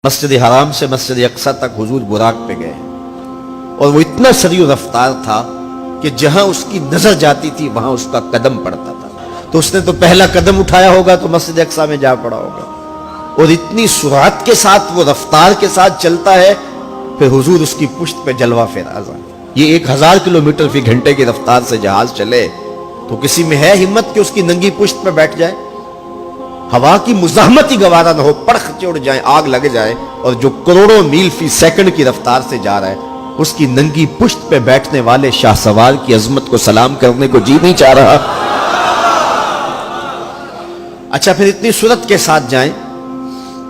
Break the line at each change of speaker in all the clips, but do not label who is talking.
مسجد حرام سے مسجد اقصی تک حضور براق پہ گئے اور وہ اتنا سریع رفتار تھا کہ جہاں اس کی نظر جاتی تھی وہاں اس کا قدم پڑتا تھا. تو اس نے تو پہلا قدم اٹھایا ہوگا تو مسجد اقصی میں جا پڑا ہوگا. اور اتنی سرعت کے ساتھ وہ رفتار کے ساتھ چلتا ہے، پھر حضور اس کی پشت پہ جلوہ فراز آئے. یہ 1000 کلومیٹر فی گھنٹے کی رفتار سے جہاز چلے تو کسی میں ہے ہمت کہ اس کی ننگی پشت پہ بیٹھ جائے؟ ہوا کی مزاحمت ہی گوارا نہ ہو، پڑخ چڑھ جائے، آگ لگ جائے، اور جو کروڑوں میل فی سیکنڈ کی رفتار سے جا رہا ہے اس کی ننگی پشت پہ بیٹھنے والے شاہ سوار کی عظمت کو سلام کرنے کو جی نہیں چاہ رہا. اچھا پھر اتنی سرعت کے ساتھ جائیں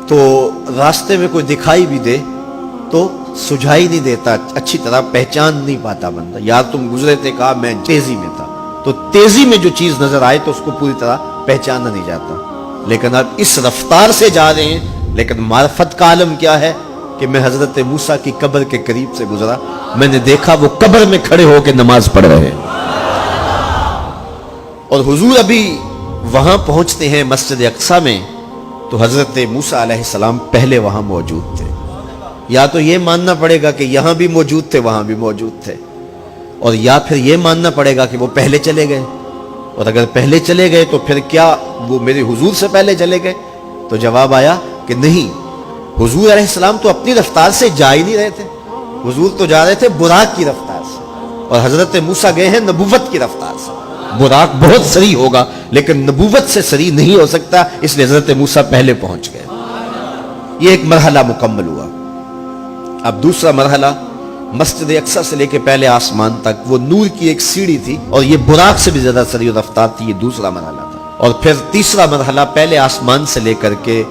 تو راستے میں کوئی دکھائی بھی دے تو سجھائی نہیں دیتا، اچھی طرح پہچان نہیں پاتا بندہ. یار تم گزرے تھے، کہا میں تیزی میں تھا، تو تیزی میں جو چیز نظر آئے تو اس کو پوری طرح پہچانا نہیں جاتا. لیکن اب اس رفتار سے جا رہے ہیں، لیکن معرفت کا عالم کیا ہے کہ میں حضرت موسیٰ کی قبر کے قریب سے گزرا، میں نے دیکھا وہ قبر میں کھڑے ہو کے نماز پڑھ رہے ہیں. اور حضور ابھی وہاں پہنچتے ہیں مسجد اقصی میں تو حضرت موسیٰ علیہ السلام پہلے وہاں موجود تھے. یا تو یہ ماننا پڑے گا کہ یہاں بھی موجود تھے وہاں بھی موجود تھے، اور یا پھر یہ ماننا پڑے گا کہ وہ پہلے چلے گئے. اور اگر پہلے چلے گئے تو پھر کیا وہ میرے حضور سے پہلے چلے گئے؟ تو جواب آیا کہ نہیں، حضور علیہ السلام تو اپنی رفتار سے جا ہی نہیں رہے تھے. حضور تو جا رہے تھے براق کی رفتار سے، اور حضرت موسیٰ گئے ہیں نبوت کی رفتار سے. براق بہت سریع ہوگا لیکن نبوت سے سریع نہیں ہو سکتا، اس لیے حضرت موسیٰ پہلے پہنچ گئے. یہ ایک مرحلہ مکمل ہوا. اب دوسرا مرحلہ مسجد اقصی سے لے کے پہلے آسمان تک وہ نور کی ایک سیڑھی تھی، اور یہ براق سے بھی زیادہ سریع رفتار تھی. یہ دوسرا مرحلہ تھا. اور پھر تیسرا مرحلہ پہلے آسمان سے لے کر کے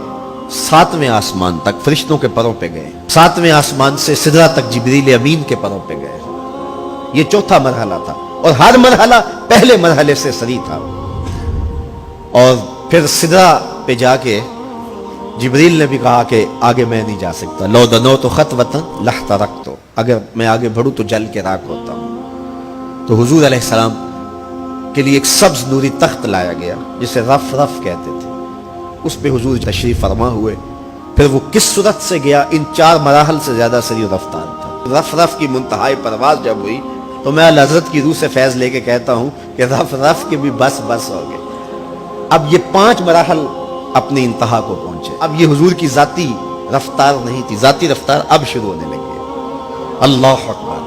7ویں آسمان تک فرشتوں کے پروں پہ گئے. 7ویں آسمان سے سدرہ تک جبریل امین کے پروں پہ گئے. یہ چوتھا مرحلہ تھا، اور ہر مرحلہ پہلے مرحلے سے سریع تھا. اور پھر سدرہ پہ جا کے جبریل نے بھی کہا کہ آگے میں نہیں جا سکتا. لو دنوت خطوۃ لاحترقت، اگر میں آگے بڑھوں تو جل کے راکھ ہوتا ہوں. تو حضور علیہ السلام کے لیے ایک سبز نوری تخت لایا گیا جسے رف رف کہتے تھے. اس پہ حضور تشریف فرما ہوئے. پھر وہ کس صورت سے گیا؟ ان 4 مراحل سے زیادہ سریع رفتار تھا. رف رف کی منتہائی پرواز جب ہوئی تو میں حضرت کی روح سے فیض لے کے کہتا ہوں کہ رف رف کے بھی بس بس ہو گئے. اب یہ 5 مراحل اپنی انتہا کو پہنچے. اب یہ حضور کی ذاتی رفتار نہیں تھی، ذاتی رفتار اب شروع ہونے لگی. اللہ اکبر.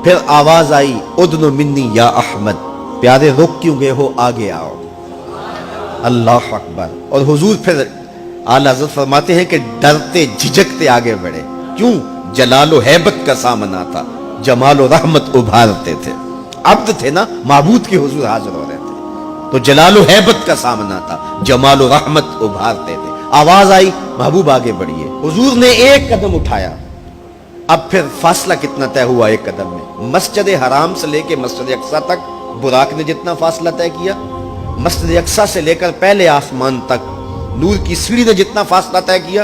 پھر آواز آئی ادن منی یا احمد، پیارے رک کیوں گئے ہو، آگے آؤ. اللہ اکبر. اور حضور پھر اعلیٰ حضرت فرماتے ہیں کہ ڈرتے جھجکتے آگے بڑھے. کیوں؟ جلال و حیبت کا سامنا تھا، جمال و رحمت ابھارتے تھے. عبد تھے نا، معبود کے حضور حاضر ہو رہے تھے، تو جلال و حیبت کا سامنا تھا، جمال و رحمت ابھارتے تھے. آواز آئی محبوب آگے بڑھیے. حضور نے ایک قدم اٹھایا. اب پھر فاصلہ کتنا طے ہوا ایک قدم میں؟ مسجد حرام سے لے کے مسجد اقصی تک براق نے جتنا فاصلہ طے کیا، مسجد اقصی سے لے کر پہلے آسمان تک نور کی سیڑھی نے جتنا فاصلہ طے کیا،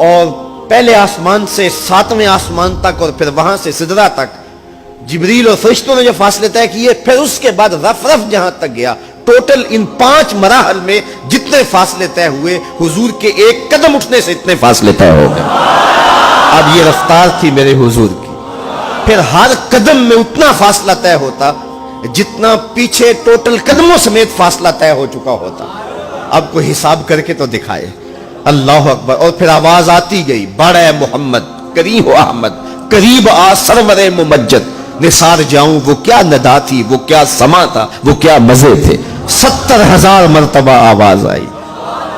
اور پہلے آسمان سے 7ویں آسمان تک، اور پھر وہاں سے سدرہ تک جبریل اور فرشتوں نے جو فاصلے طے کیے، پھر اس کے بعد رف رف جہاں تک گیا. ٹوٹل ان 5 مراحل میں جتنے فاصلے طے ہوئے، حضور کے ایک قدم اٹھنے سے اتنے فاصلے طے ہو گئے. اب یہ رفتار تھی میرے حضور کی. پھر ہر قدم میں اتنا فاصلہ طے ہوتا جتنا پیچھے ٹوٹل قدموں سمیت فاصلہ طے ہو چکا ہوتا. اب کوئی حساب کر کے تو دکھائے. اللہ اکبر. اور پھر آواز آتی گئی بڑھ اے محمد، قریب و احمد، قریب آ سرور ممجد. نثار جاؤں وہ کیا ندا تھی، وہ کیا سما تھا، وہ کیا مزے تھے. 70,000 مرتبہ آواز آئی،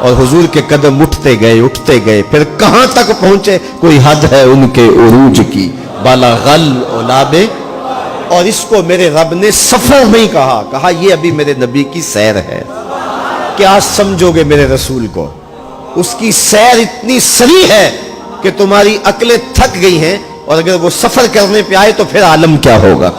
اور حضور کے قدم اٹھتے گئے. پھر کہاں تک پہنچے؟ کوئی حد ہے ان کے عروج کی، بالا غل اولابے. اور اس کو میرے رب نے سفر نہیں کہا یہ ابھی میرے نبی کی سیر ہے. کیا سمجھو گے میرے رسول کو؟ اس کی سیر اتنی سریع ہے کہ تمہاری عقلیں تھک گئی ہیں، اور اگر وہ سفر کرنے پہ آئے تو پھر عالم کیا ہوگا.